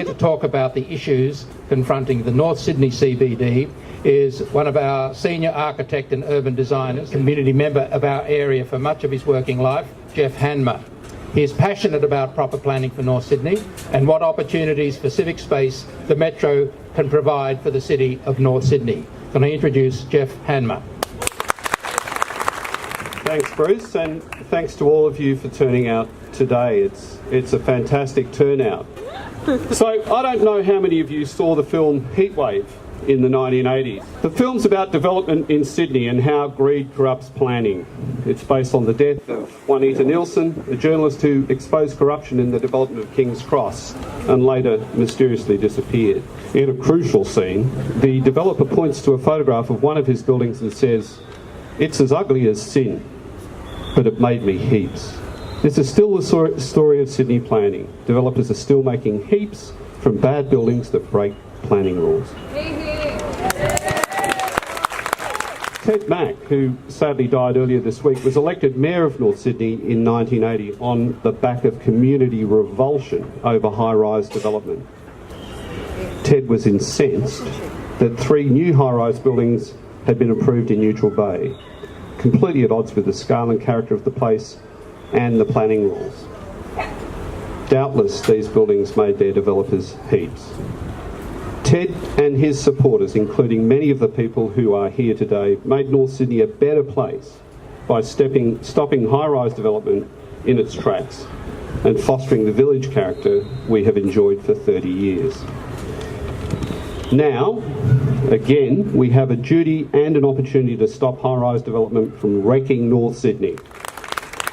here to talk about the issues confronting the North Sydney CBD is one of our senior architect and urban designers, community member of our area for much of his working life, Jeff Hanmer. He is passionate about proper planning for North Sydney and what opportunities for civic space the Metro can provide for the city of North Sydney. Can I introduce Jeff Hanmer? Thanks, Bruce, and thanks to all of you for turning out today. It's a fantastic turnout. So I don't know how many of you saw the film Heatwave in the 1980s. The film's about development in Sydney and how greed corrupts planning. It's based on the death of Juanita Nielsen, a journalist who exposed corruption in the development of King's Cross and later mysteriously disappeared. In a crucial scene, the developer points to a photograph of one of his buildings and says, "It's as ugly as sin, but it made me heaps." This is still the story of Sydney planning. Developers are still making heaps from bad buildings that break planning rules. Ted Mack, who sadly died earlier this week, was elected Mayor of North Sydney in 1980 on the back of community revulsion over high-rise development. Ted was incensed that 3 new high-rise buildings had been approved in Neutral Bay, completely at odds with the scale and character of the place and the planning rules. Doubtless these buildings made their developers heaps. Ted and his supporters, including many of the people who are here today, made North Sydney a better place by stopping high-rise development in its tracks and fostering the village character we have enjoyed for 30 years. Now, again, we have a duty and an opportunity to stop high-rise development from wrecking North Sydney.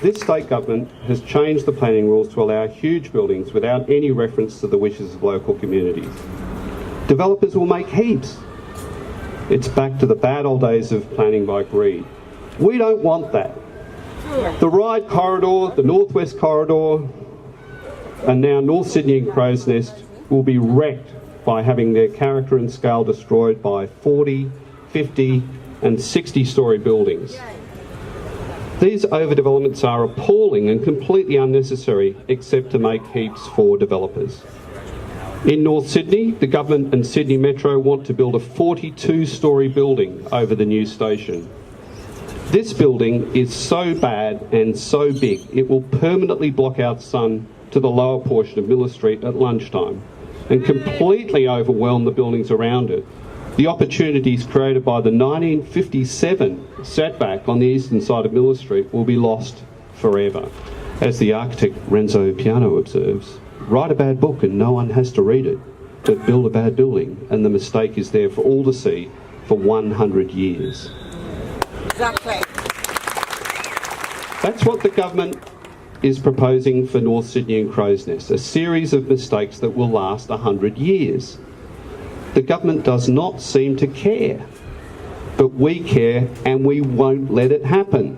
This state government has changed the planning rules to allow huge buildings without any reference to the wishes of local communities. Developers will make heaps. It's back to the bad old days of planning by greed. We don't want that. The Ryde Corridor, the Northwest Corridor, and now North Sydney and Crow's Nest will be wrecked by having their character and scale destroyed by 40, 50 and 60-storey buildings. These overdevelopments are appalling and completely unnecessary, except to make heaps for developers. In North Sydney, the government and Sydney Metro want to build a 42-storey building over the new station. This building is so bad and so big, it will permanently block out sun to the lower portion of Miller Street at lunchtime and completely overwhelm the buildings around it. The opportunities created by the 1957 setback on the eastern side of Miller Street will be lost forever. As the architect Renzo Piano observes, write a bad book and no one has to read it, but build a bad building and the mistake is there for all to see for 100 years. Exactly. That's what the government is proposing for North Sydney and Crow's Nest, a series of mistakes that will last 100 years. The government does not seem to care, but we care and we won't let it happen.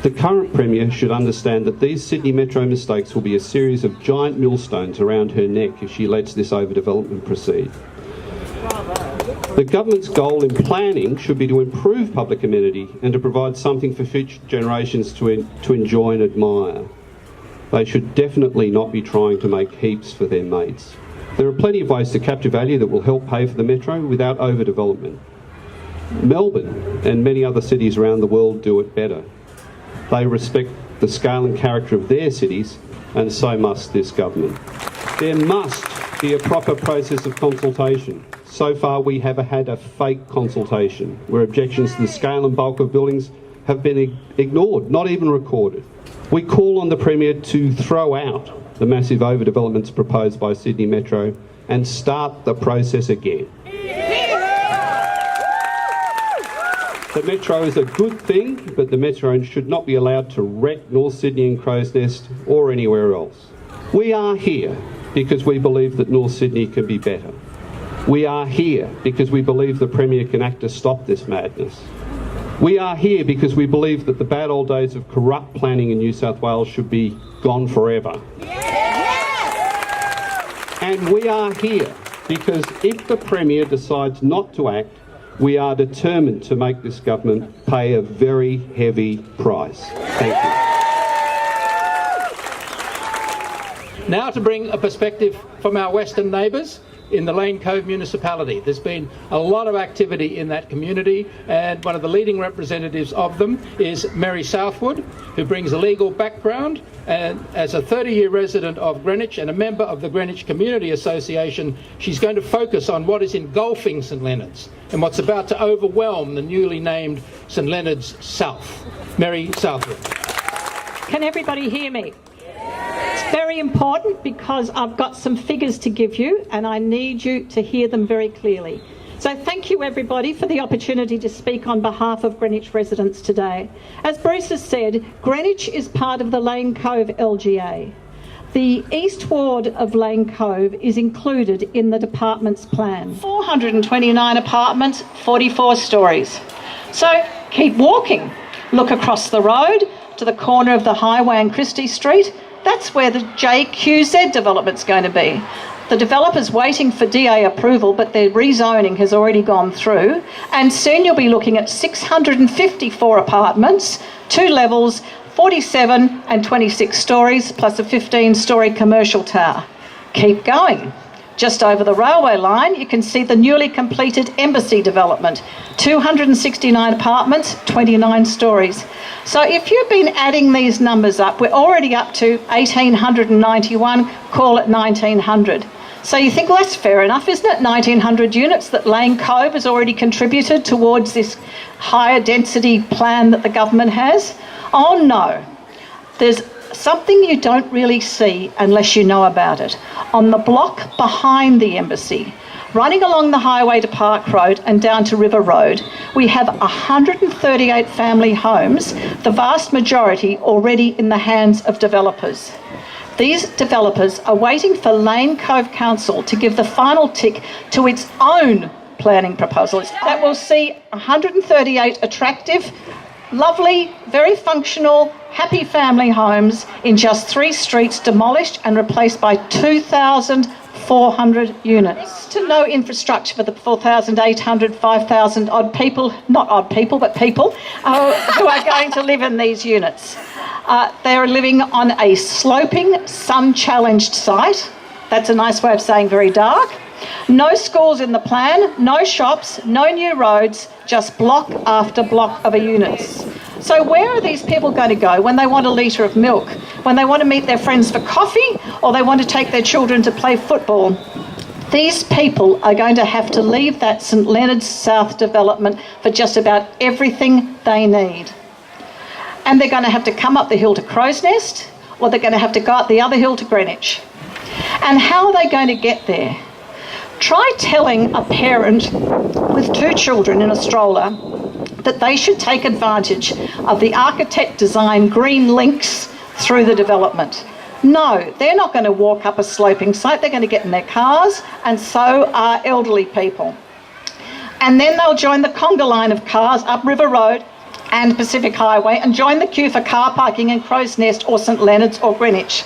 The current Premier should understand that these Sydney Metro mistakes will be a series of giant millstones around her neck if she lets this overdevelopment proceed. The government's goal in planning should be to improve public amenity and to provide something for future generations to enjoy and admire. They should definitely not be trying to make heaps for their mates. There are plenty of ways to capture value that will help pay for the Metro without overdevelopment. Melbourne and many other cities around the world do it better. They respect the scale and character of their cities, and so must this government. There must be a proper process of consultation. So far we have had a fake consultation, where objections to the scale and bulk of buildings have been ignored, not even recorded. We call on the Premier to throw out the massive overdevelopments proposed by Sydney Metro and start the process again. The Metro is a good thing, but the Metro should not be allowed to wreck North Sydney and Crow's Nest or anywhere else. We are here because we believe that North Sydney can be better. We are here because we believe the Premier can act to stop this madness. We are here because we believe that the bad old days of corrupt planning in New South Wales should be gone forever. And we are here because if the Premier decides not to act, we are determined to make this government pay a very heavy price. Thank you. Now to bring a perspective from our western neighbours in the Lane Cove municipality. There's been a lot of activity in that community, and one of the leading representatives of them is Mary Southwood, who brings a legal background, and as a 30-year resident of Greenwich and a member of the Greenwich Community Association, she's going to focus on what is engulfing St Leonards and what's about to overwhelm the newly named St Leonards South. Mary Southwood. Can everybody hear me? It's very important because I've got some figures to give you and I need you to hear them very clearly. So thank you everybody for the opportunity to speak on behalf of Greenwich residents today. As Bruce has said, Greenwich is part of the Lane Cove LGA. The east ward of Lane Cove is included in the department's plan. 429 apartments, 44 stories. So keep walking. Look across the road to the corner of the highway and Christie Street. That's where the JQZ development's going to be. The developer's waiting for DA approval, but their rezoning has already gone through. And soon you'll be looking at 654 apartments, 2 levels, 47 and 26 stories, plus a 15-storey commercial tower. Keep going. Just over the railway line, you can see the newly completed Embassy development, 269 apartments, 29 stories. So if you've been adding these numbers up, we're already up to 1,891, call it 1,900. So you think, well, that's fair enough, isn't it? 1,900 units that Lane Cove has already contributed towards this higher density plan that the government has. Oh no, there's something you don't really see unless you know about it. On the block behind the Embassy, running along the highway to Park Road and down to River Road, we have 138 family homes, the vast majority already in the hands of developers. These developers are waiting for Lane Cove Council to give the final tick to its own planning proposals that will see 138 attractive, lovely, very functional, happy family homes in just 3 streets demolished and replaced by 2,400 units. To no infrastructure for the 4,800, 5,000 odd people, not odd people, but people who are going to live in these units. They're living on a sloping, sun-challenged site. That's a nice way of saying very dark. No schools in the plan, no shops, no new roads, just block after block of units. So where are these people going to go when they want a litre of milk, when they want to meet their friends for coffee, or they want to take their children to play football? These people are going to have to leave that St Leonards South development for just about everything they need. And they're going to have to come up the hill to Crow's Nest, or they're going to have to go up the other hill to Greenwich. And how are they going to get there? Try telling a parent with 2 children in a stroller that they should take advantage of the architect-designed green links through the development. No, they're not going to walk up a sloping site. They're going to get in their cars, and so are elderly people. And then they'll join the conga line of cars up River Road and Pacific Highway and join the queue for car parking in Crow's Nest or St Leonards or Greenwich.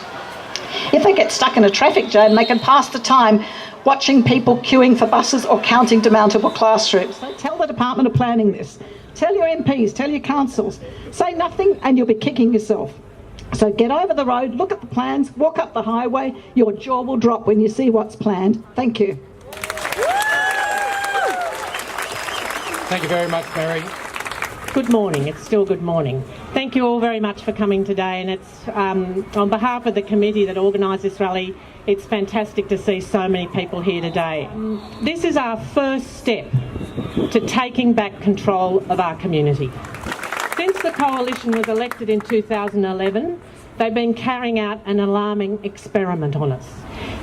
If they get stuck in a traffic jam, they can pass the time watching people queuing for buses or counting demountable classrooms. So tell the Department of Planning this. Tell your MPs, tell your councils. Say nothing and you'll be kicking yourself. So get over the road, look at the plans, walk up the highway. Your jaw will drop when you see what's planned. Thank you. Thank you very much, Mary. Good morning. It's still good morning. Thank you all very much for coming today, and it's on behalf of the committee that organised this rally, it's fantastic to see so many people here today. This is our first step to taking back control of our community. Since the Coalition was elected in 2011, they've been carrying out an alarming experiment on us.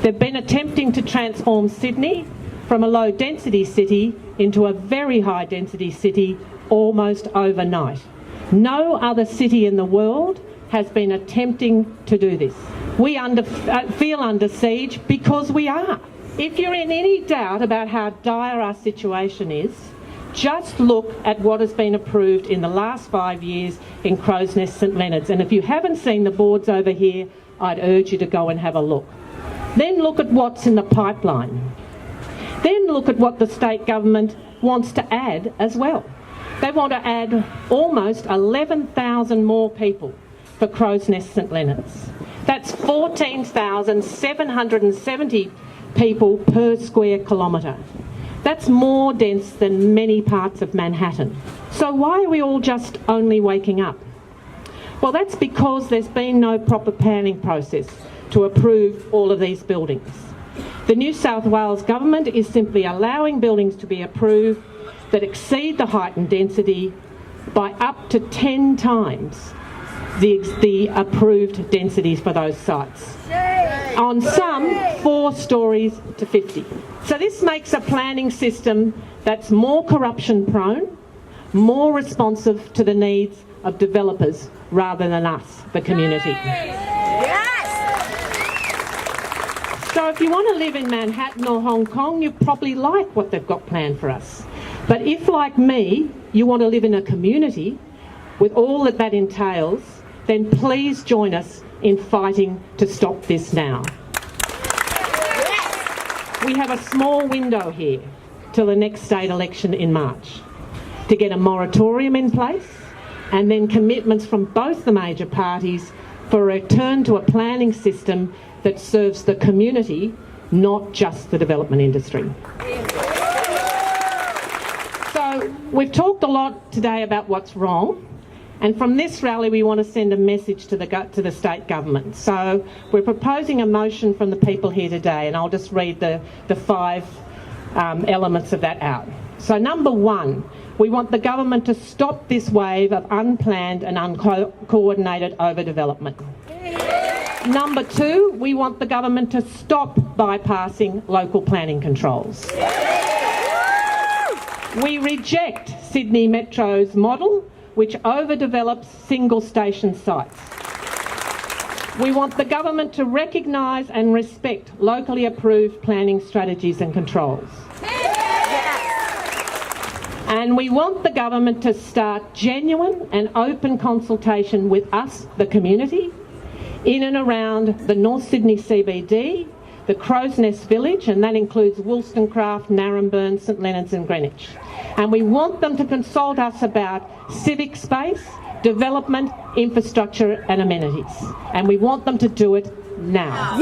They've been attempting to transform Sydney from a low-density city into a very high-density city almost overnight. No other city in the world has been attempting to do this. We feel under siege because we are. If you're in any doubt about how dire our situation is, just look at what has been approved in the last 5 years in Crow's Nest, St Leonards. And if you haven't seen the boards over here, I'd urge you to go and have a look. Then look at what's in the pipeline. Then look at what the state government wants to add as well. They want to add almost 11,000 more people for Crow's Nest St Leonards. They That's 14,770 people per square kilometre. That's more dense than many parts of Manhattan. So why are we all just only waking up? Well, that's because there's been no proper planning process to approve all of these buildings. The New South Wales Government is simply allowing buildings to be approved that exceed the height and density by up to 10 times the approved densities for those sites. On some, 4 stories to 50. So this makes a planning system that's more corruption prone, more responsive to the needs of developers rather than us, the community. So if you want to live in Manhattan or Hong Kong, you probably like what they've got planned for us. But if, like me, you want to live in a community with all that that entails, then please join us in fighting to stop this now. We have a small window here till the next state election in March to get a moratorium in place and then commitments from both the major parties for a return to a planning system that serves the community, not just the development industry. So we've talked a lot today about what's wrong, and from this rally we want to send a message to the state government. So we're proposing a motion from the people here today, and I'll just read the 5 elements of that out. So number 1, we want the government to stop this wave of unplanned and uncoordinated overdevelopment. Number 2, we want the government to stop bypassing local planning controls. We reject Sydney Metro's model, which overdevelops single station sites. We want the government to recognise and respect locally approved planning strategies and controls. And we want the government to start genuine and open consultation with us, the community, in and around the North Sydney CBD, the Crow's Nest Village, and that includes Wollstonecraft, Naremburn, St Leonards and Greenwich. And we want them to consult us about civic space, development, infrastructure and amenities. And we want them to do it now.